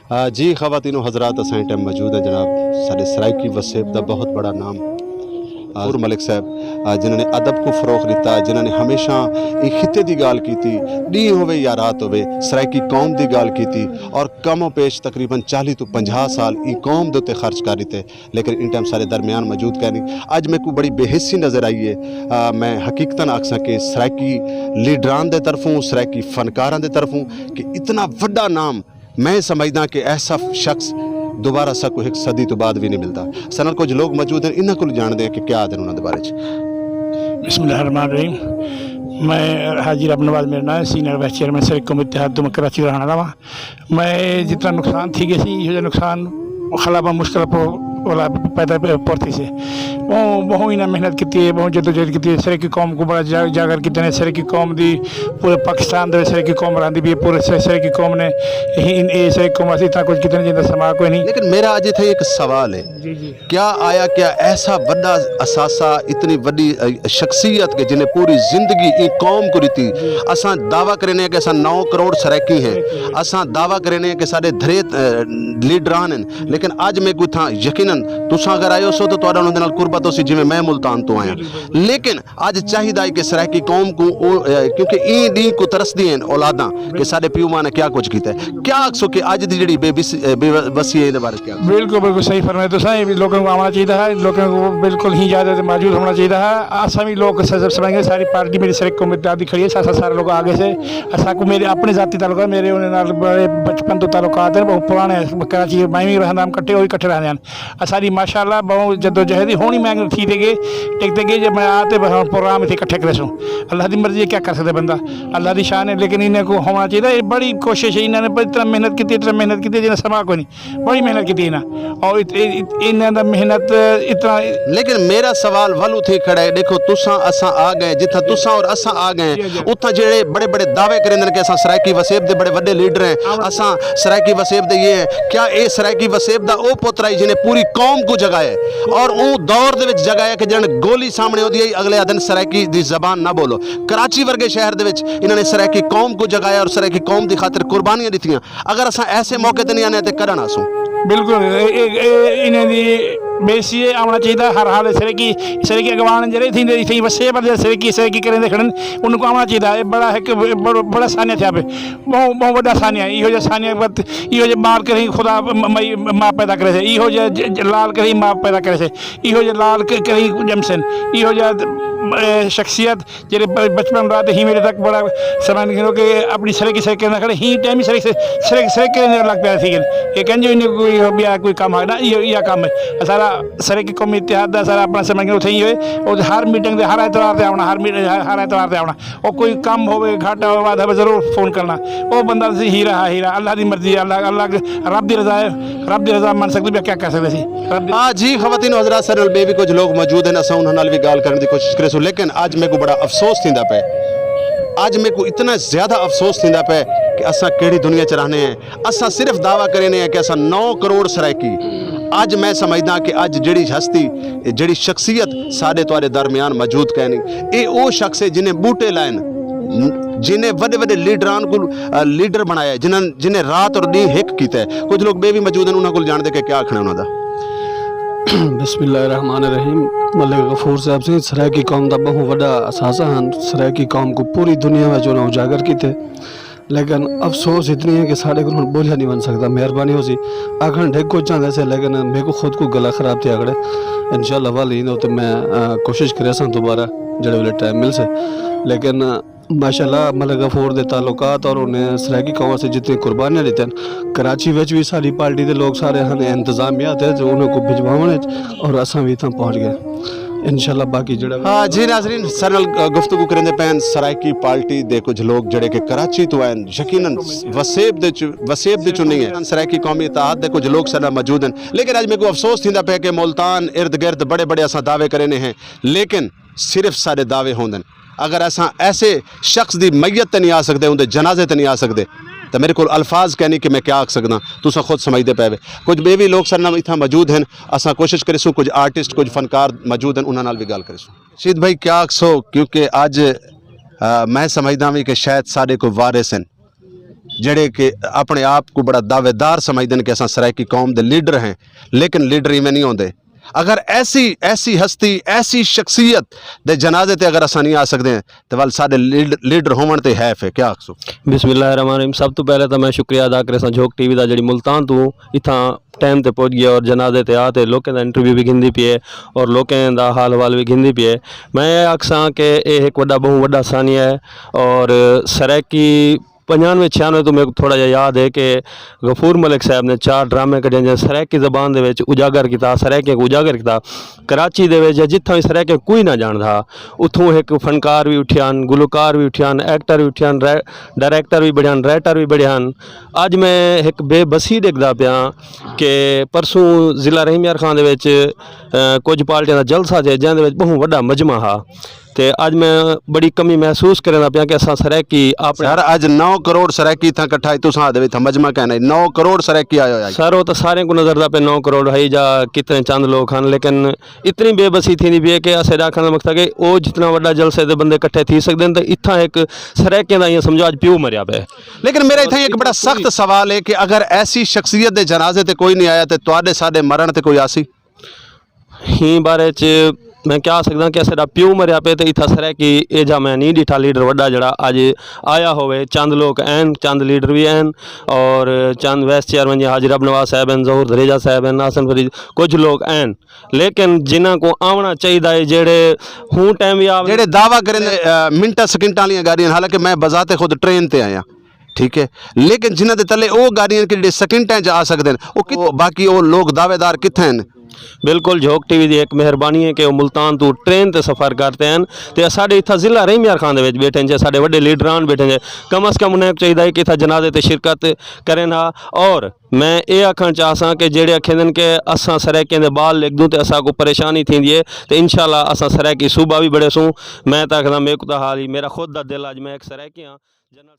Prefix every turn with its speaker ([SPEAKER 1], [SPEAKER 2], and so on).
[SPEAKER 1] जी ख़वातीन व हज़रात असां टाइम मौजूद है जनाब साढ़े सराइकी वसेब का बहुत बड़ा नाम नूर मलिक साहब जिन्होंने अदब को फ़रोग़ दिता, जिन्होंने हमेशा एक खिते की गाल की थी, डी होवे या रात होवे सराइकी कौम की गाल की थी और कमो पेश तकरीबन 40 तो 50 साल ई कौम दे उत्ते खर्च कर दिते, लेकिन इन टाइम सारे दरमियान मौजूद कहनी अज मेरे को बड़ी बेहिस्सी नज़र आई है। मैं हकीकतन आख सकें सराइकी लीडरान दे तरफों सराइकी फनकारां दे तरफों कि इतना वड्डा नाम मैं समझदा कि ऐसा शख्स दोबारा सा कोई एक सदी तो बाद भी नहीं मिलता। सनल कुछ लोग मौजूद हैं, इन्हों को जानते हैं कि क्या आदत उन्होंने बारे च।
[SPEAKER 2] बिस्मिल्लाहिर्रहमानिर्रहीम। मैं हाजी रब नवाज मेरा नाम है, सीनियर वाइस चेयरमैन सराइकी कौमी इत्तेहाद तो मैं कराची रहने वाला हूँ। मैं जितना नुकसान थी गई ये नुकसान खिलाफ मुश्किल वाला पैदा पड़ती से बहुत इन्हें मेहनत की है, बहुत जदोजहद की है। सराइकी कौम को बड़ा जागर कितने ने सराइकी कौम दी पूरे पाकिस्तान दे सराइकी कौम रही भी पूरे सराइकी कौम ने ये सराइकी कौम इतना कुछ कितने जिंदा समा कोई नहीं।
[SPEAKER 1] लेकिन मेरा आज इतना एक सवाल है, क्या आया क्या ऐसा बड़ा असासा इतनी बड़ी शख्सियत के जिन्हें पूरी जिंदगी एक कौम को रीती असा दावा करें कि असा 9 करोड़ सराइकी हैं, असा दावा करें कि साढ़े धरे लीडरान हैं, लेकिन अज मैं कोई था यकीनन तुसा अगर आयो सो तो तुहाडा उन्हां दे नाल कुर्बत हो सी जिवें मैं मुल्तान तो आया। लेकिन अज चाहिदा है कि सराइकी कौम को क्योंकि ई डी को तरसदी हैं औलादां कि साडे पिओ मां ने क्या कुछ कीता है, क्या आखसो कि अज दी जेहड़ी बेबसी है इहदे बारे क्या?
[SPEAKER 2] बिल्कुल बिल्कुल सही फरमाया तुसां। लोगों को आना चाहिए है, लोगों को बिल्कुल ही ज़्यादा मौजूद होना चाहिए है। असा भी लोग समझेंगे सारी पार्टी मेरी सराइकी कौम इत्तेहाद खड़ी है, सारे लोग आगे से असा को मेरे अपने जाती ताल्लुक मेरे उन्हें बड़े बचपन तो ताल्लुकात हैं, बहुत पुराने कराची मैं भी रहना कट्ठे और इकट्ठे रहने हैं सारी माशाअल्लाह बहुत जदोजहद होनी मैं थी गए टिकते गए जब मैं आते प्रोग्राम थे इकट्ठे करे सूँ। अल्लाह की मर्जी है, क्या कर सकते बंदा, अल्लाह की शान है। लेकिन इन्हें को होना चाहिए, ये बड़ी कोशिश है, इन्होंने इतना मेहनत की जिन्हें समा को नहीं बड़ी मेहनत की इन्हें और इन्होंने मेहनत इतना। लेकिन
[SPEAKER 1] मेरा सवाल वालू थे खड़ा है, देखो तुसा असा आ गए जिथा तुसा और असा आ गए उतना जेड़े बड़े बड़े दावे करेंदे कि असा सराइकी वसेब दे बड़े बड़े लीडर हैं, असा सराइकी वसेब दे ये है, क्या ये सराइकी वसेब दा ओ पुत्र है जिन्हें पूरी कौम को जगाया और वो दौर दे विच जगाया कि जन गोली सामने होती है अगले दिन सराइकी दी जबान ना बोलो। कराची वर्गे शहर दे विच इन्होंने सराइकी कौम को जगाया और सराइकी कौम की खातिर कुर्बानियां दित्तियां। अगर असा ऐसे मौके ते नहीं आने ते करना आसूं
[SPEAKER 2] बिल्कुल इन्हें बेसी आना चाहिए हर हाल सराइकी अगवान जरे थी वसे पर सराइकी करें खड़न उनको आना चाहिए। बड़ा है कि बड़ा सानिया थे बहुत बड़ा सानिया इहो सानिया इहो माल कहीं खुदा मई माँ पैदा करे थे, इहो लाल कहीं माँ पैदा करे थे, इहो लाल कहीं जमसन इहो शख्सियत जेरे बचपन रात ही मेरे तक बड़ा समान कि अपनी सराइकी करना खड़े ही टाइम सराइकी लग पाया थी ये कहें जो इन्हें कोई काम है ना यह काम है सारा सराइकी कौमी इत्तेहाद का सारा अपना समझ उठे ही और हर मीटिंग से हर एतवार से आना हर एतवार से आना और कोई काम हो घाटा हो वादा हो जरूर फोन करना वो बंदा हीरा अल्लाह की मर्जी अल्लाह रब की रजा है, रब की रजा मान सकते क्या कह सकते।
[SPEAKER 1] हाँ जी ख़वातीन हज़रात सर बे भी कुछ लोग मौजूद हैं, असा उन्होंने भी गाल करने की कोशिश करे सो, लेकिन आज मेरे को बड़ा अफसोस थींदा पे, आज मेरे को इतना ज़्यादा अफसोस थींदा पे कि असा केड़ी दुनिया च रहने हैं। असा सिर्फ दावा करें कि असा 9 करोड़ सराइकी अज मैं समझदा कि अज जड़ी हस्ती जड़ी शख्सियत साढ़े तुहाडे दरमियान मौजूद कहनी ये वो शख्स है जिन्हें बूटे लाइन जिन्हें बड़े बड़े लीडरान को लीडर बनाया जिन्हें रात और दिन हिक किया है। कुछ लोग बे भी मौजूद हैं, उन्होंने को जानते कि क्या आखना उन्होंने।
[SPEAKER 3] बिस्मिल्लाहिर्रहमानिर्रहीम। मलिक गफूर साहब से सराइकी कौम का बहुत बड़ा असासा हैं, सराइकी कौम को पूरी दुनिया में जो उजागर किए, लेकिन अफसोस इतनी है कि साढ़े को बोलिया नहीं बन सकता। मेहरबानी हो सी आखन ढेक को चाहते से, लेकिन मेरे को खुद को गला खराब थे अगड़े इंशाल्लाह वाली तो मैं कोशिश करे दोबारा जड़े वाले टाइम मिल से। लेकिन माशाल्लाह मलिक गफूर दे ताल्लुकात और उन्हें सराइकी कौम से जितनी कुर्बानियाँ दी हैं कराची विच भी सारी पार्टी के लोग सारे हैं इंतजामियात है जो उन्हें को भिजवाने और असा भी इतना पहुँच गए इंशाल्लाह बाकी जड़ा।
[SPEAKER 1] हाँ जी नाज़रीन सरल गुफ्तगू करेंदे पैन सराइकी पार्टी दे कुछ लोग जड़े के कराची तो हैं यकीनन वसेब दे चुनी है सराइकी कौमी इत्तेहाद दे कुछ लोग सारा मौजूद हैं। लेकिन आज मेरे को अफसोस थींदा पे कि मुल्तान इर्द गिर्द बड़े बड़े असा दावे करें हैं, लेकिन सिर्फ सारे दावे होंदे। अगर असा ऐसे शख्स की मैयत नहीं आ सकते उनके जनाजे नहीं आ सकते तो मेरे को अल्फाज कहनी कि मैं क्या आख सकदा, तुसा खुद समझते पे। कुछ बे भी लोग सर नाम इतना मौजूद हैं, असा कोशिश करें कुछ आर्टिस्ट कुछ फनकार मौजूद हैं, उन्होंने भी गल करें। शीद भाई क्या आखसो, क्योंकि अज मैं समझदा भी कि शायद साढ़े को वारिस हैं जड़े कि अपने आप को बड़ा दावेदार समझते हैं कि असां सराइकी कौम के लीडर हैं, लेकिन लीडर इवें नहीं होंदे। अगर ऐसी हस्ती ऐसी शख्सियत दे जनाजे ते अगर असां नहीं आ सकते हैं तो वाल साडे लीडर होवन ते हैफ है। क्या आखसो?
[SPEAKER 4] बिस्मिल्लाहिर्रहमानिर्रहीम। सब तो पहले तो मैं शुक्रिया अदा करे झोंक टीवी का जी मुल्तान तू इतना टाइम ते पहुँच गया और जनाजे ते आते लोगों का इंटरव्यू भी गिनती पी है और लोगों का हाल हवाल भी गिनती पी है। मैं आखसा कि यह एक बहु वड्डा सानिया है और सराइकी 95-96 तो मेरे को थोड़ा जिहा याद है कि गफूर मलिक साहब ने 4 ड्रामे कढ़े जिन्हें सराइकी ज़बान दे विच उजागर किया, सराइकी को उजागर किया। कराची दे विच जित्थों भी सराइकी कोई ना जानदा उत्थों एक फनकार भी उठियान, गुलकार भी उठियान, एक्टर भी उठियान, डायरैक्टर भी बढ़ियान, राइटर भी बढ़ियान। अज मैं एक बेबसी देखदा पिया कि परसों ज़िला रहीम यार खान दे विच कुछ पार्टियां दा जलसा जे जिहदे विच बहु वड्डा मजमा हा ते अज मैं बड़ी कमी महसूस करदा पिया कि असां सराइकी अपने
[SPEAKER 1] सर अज 9 करोड़ सराइकी इतना कट्ठा तुसां दे विच मजमा कहना 9 करोड़ सराइकी आयो है।
[SPEAKER 4] सर वो तो सारे को नजर पे 9 करोड़ है जा कितने चंद लोग हैं, लेकिन इतनी बेबसी थी भी है कि असें आखने का मकसद है कि वो जितना वड्डा जलसे दे बंदे इकट्ठे थी सकते हैं तो इतना एक सराइकियां दा समझो अज प्यो मरिया पे।
[SPEAKER 1] लेकिन मेरा इतना एक बड़ा सख्त सवाल है कि अगर ऐसी शख्सियत दे जनाजे ते कोई नहीं आया तो तुहाडे साडे मरण ते कोई आसी
[SPEAKER 4] ही बारे च मैं क्या सकदा कि साडा प्यो मरिया पे तो इतना सराइकी एजा मैं नहीं डिठा लीडर वड्डा जड़ा अज आया होवे। चंद लोग हैं, चंद लीडर भी हैं और चंद वाइस चेयरमैन हाजिर अब नवाज साहब हैं, जहूर धरेजा साहब हैं, नासन फरीद कुछ लोग हैं, लेकिन जिन्हां को आना चाहिए जेड़े हूँ टाइम भी
[SPEAKER 1] जेड़े दावा करें मिनटा सकिंटां वाली गाड़ियां, हालांकि मैं बजाते खुद ट्रेन ते आया ठीक है, लेकिन जिन्हां दे तले वो गाड़ियां कि सकिंटां च आ सकते हैं वो बाकी वो लोग दावेदार कित्थे हैं?
[SPEAKER 4] बिल्कुल झोंक टीवी की एक मेहरबानी है कि वो मुल्तान तो ट्रेन ते सफ़र करते हैं तो साढ़े इतना ज़िला रहीम यार खान दे बैठे हैं, साढ़े वड्डे लीडरान बैठे हैं, कम अज़ कम उन्हें चाहिए कि इतना जनाजे ते शिरकत करें ना। और मैं ये आखना चाहसा कि जेड़े आखें कि असां सराइकियां दे बाल लिख दूँ तो असा को परेशानी थी है तो इंशाल्लाह असां सराइकी सूबा भी बड़े सूँ। मैं तो आखदा मेरे को तो हाल ही मेरा खुद का दिल अज मैं एक सराइकी हाँ जनरल